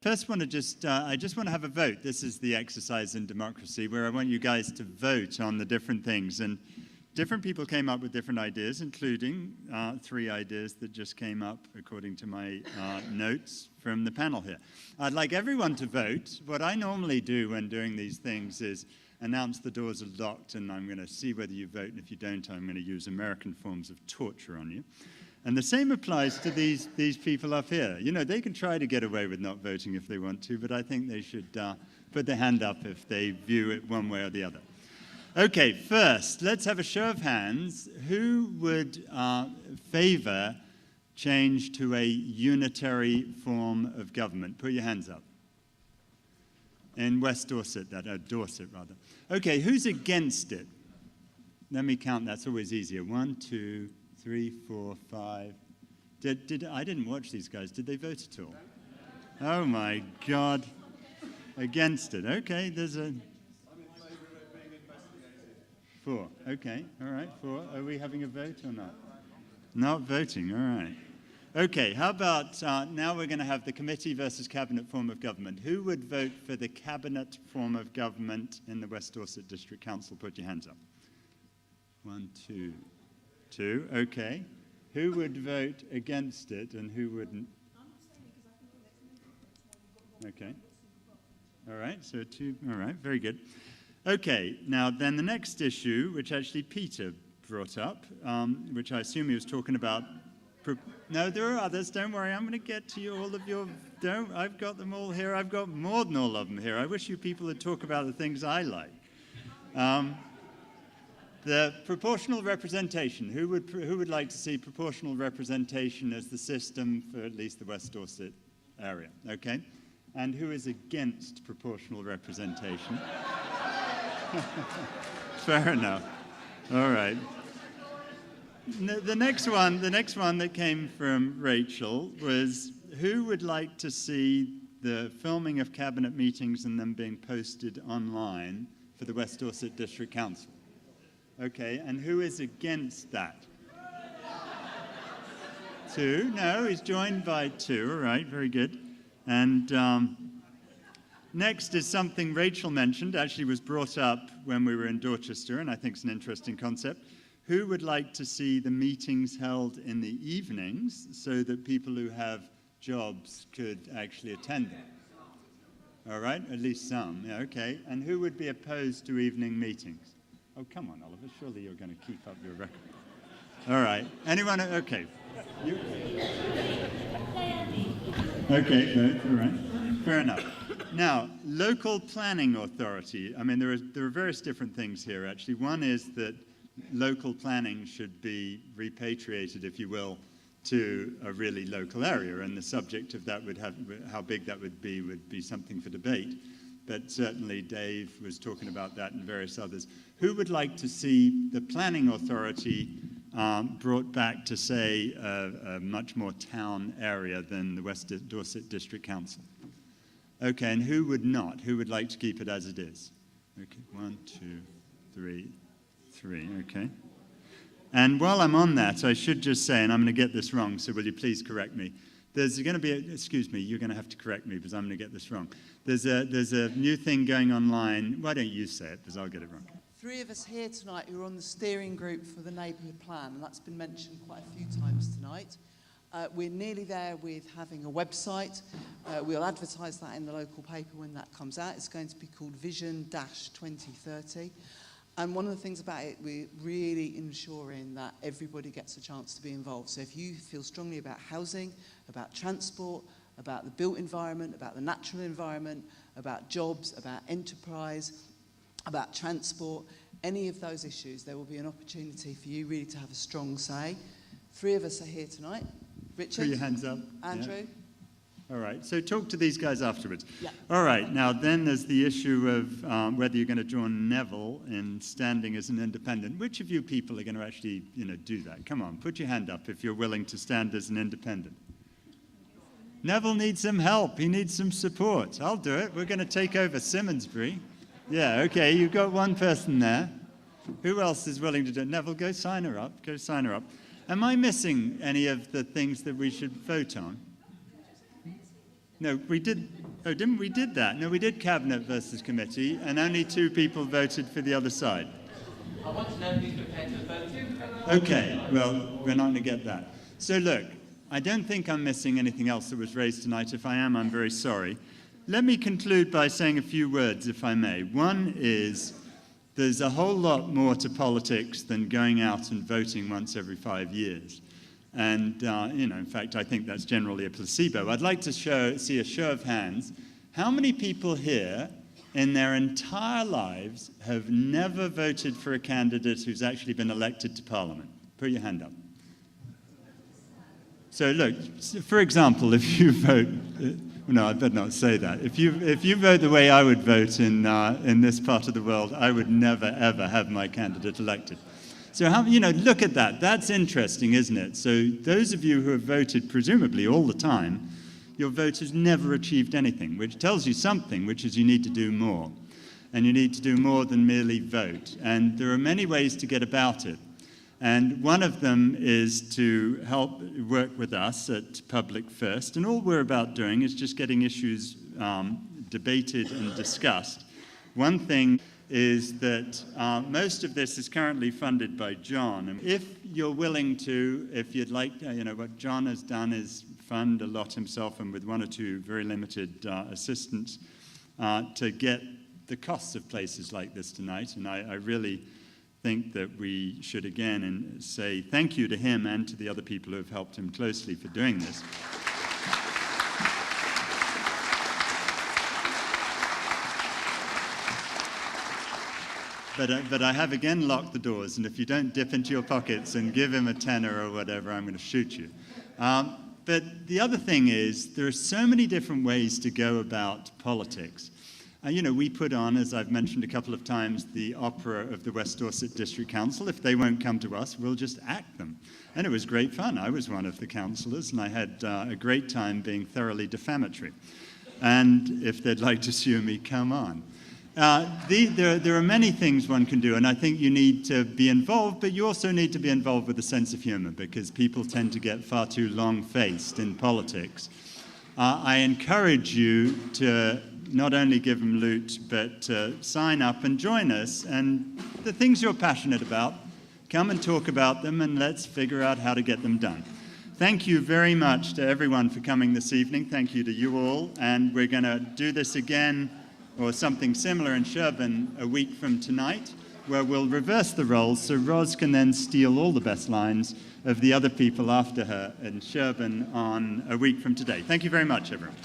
First, I just want to have a vote. This is the exercise in democracy where I want you guys to vote on the different things. And different people came up with different ideas, including 3 ideas that just came up according to my notes from the panel here. I'd like everyone to vote. What I normally do when doing these things is announce the doors are locked, and I'm going to see whether you vote, and if you don't, I'm going to use American forms of torture on you. And the same applies to these people up here. You know, they can try to get away with not voting if they want to, but I think they should put their hand up if they view it one way or the other. Okay, first, let's have a show of hands. Who would favor change to a unitary form of government? Put your hands up. In West Dorset, Dorset rather. Okay, who's against it? Let me count, that's always easier. 1, 2, 3, 4, 5. I didn't watch these guys. Did they vote at all? Oh my God. Against it. Okay, there's a... 4. Okay, all right, 4. Are we having a vote or not? Not voting, all right. Okay, how about now we're going to have the committee versus cabinet form of government. Who would vote for the cabinet form of government in the West Dorset District Council? Put your hands up. 1, 2. 2, okay. Who would vote against it and who wouldn't? Okay. All right, so 2, all right, very good. Okay, now then the next issue, which actually Peter brought up, which I assume he was talking about. No, there are others, don't worry, I'm going to get to you, all of your, I've got them all here, I've got more than all of them here. I wish you people would talk about the things I like. The proportional representation. Who would like to see proportional representation as the system for at least the West Dorset area? Okay. And who is against proportional representation? Fair enough. All right. The next one that came from Rachel was who would like to see the filming of cabinet meetings and them being posted online for the West Dorset District Council? Okay, and who is against that? 2, no, he's joined by 2, all right, very good. And next is something Rachel mentioned, actually was brought up when we were in Dorchester, and I think it's an interesting concept. Who would like to see the meetings held in the evenings so that people who have jobs could actually attend them? All right, at least some, yeah, okay. And who would be opposed to evening meetings? Oh, come on, Oliver, surely you're going to keep up your record. All right, anyone, okay. Okay, good, all right, fair enough. Now, local planning authority, I mean, there are various different things here, actually. One is that local planning should be repatriated, if you will, to a really local area, and the subject of that would have, how big that would be something for debate. But certainly Dave was talking about that and various others. Who would like to see the planning authority brought back to, say, a much more town area than the West Dorset District Council? Okay, and who would not? Who would like to keep it as it is? Okay, 1, 2, 3, okay. And while I'm on that, I should just say, and I'm going to get this wrong, so will you please correct me? There's going to be, excuse me, you're going to have to correct me because I'm going to get this wrong. There's a new thing going online. Why don't you say it, because I'll get it wrong. 3 of us here tonight who are on the steering group for the neighbourhood plan, and that's been mentioned quite a few times tonight. We're nearly there with having a website. We'll advertise that in the local paper when that comes out. It's going to be called Vision-2030. And one of the things about it, we're really ensuring that everybody gets a chance to be involved. So if you feel strongly about housing, about transport, about the built environment, about the natural environment, about jobs, about enterprise, about transport, any of those issues, there will be an opportunity for you really to have a strong say. 3 of us are here tonight. Richard? Put your hands up. Andrew? Yeah. All right, so talk to these guys afterwards. Yeah. All right, now then there's the issue of whether you're going to join Neville in standing as an independent. Which of you people are going to actually, do that? Come on, put your hand up if you're willing to stand as an independent. Neville needs some help. He needs some support. I'll do it. We're going to take over Simmonsbury. Yeah, okay, you've got one person there. Who else is willing to do it? Neville, go sign her up. Go sign her up. Am I missing any of the things that we should vote on? No, we did. Oh, didn't we did that? No, we did cabinet versus committee, and only 2 people voted for the other side. I want to know who's prepared to vote to. Okay, well, we're not going to get that. So look, I don't think I'm missing anything else that was raised tonight. If I am, I'm very sorry. Let me conclude by saying a few words, if I may. One is, there's a whole lot more to politics than going out and voting once every 5 years. And, in fact, I think that's generally a placebo. I'd like to see a show of hands. How many people here in their entire lives have never voted for a candidate who's actually been elected to Parliament? Put your hand up. So look, for example, if you vote, no, I better not say that. If you vote the way I would vote in this part of the world, I would never, ever have my candidate elected. So, look at that. That's interesting, isn't it? So those of you who have voted presumably all the time, your vote has never achieved anything, which tells you something, which is you need to do more. And you need to do more than merely vote. And there are many ways to get about it. And one of them is to help work with us at Public First. And all we're about doing is just getting issues debated and discussed. One thing is that most of this is currently funded by John. And if you're willing to, if you'd like, what John has done is fund a lot himself and with 1 or 2 very limited assistants to get the costs of places like this tonight. And I really think that we should again say thank you to him and to the other people who have helped him closely for doing this. But I have again locked the doors, and if you don't dip into your pockets and give him a tenner or whatever, I'm going to shoot you. But the other thing is, there are so many different ways to go about politics. We put on, as I've mentioned a couple of times, the opera of the West Dorset District Council. If they won't come to us, we'll just act them. And it was great fun. I was one of the councillors, and I had a great time being thoroughly defamatory. And if they'd like to sue me, come on. There are many things one can do, and I think you need to be involved, but you also need to be involved with a sense of humor, because people tend to get far too long-faced in politics. I encourage you to not only give them loot, but sign up and join us, and the things you're passionate about, come and talk about them, and let's figure out how to get them done. Thank you very much to everyone for coming this evening. Thank you to you all, and we're going to do this again or something similar in Sherburn a week from tonight, where we'll reverse the roles so Ros can then steal all the best lines of the other people after her in Sherburn on a week from today. Thank you very much, everyone.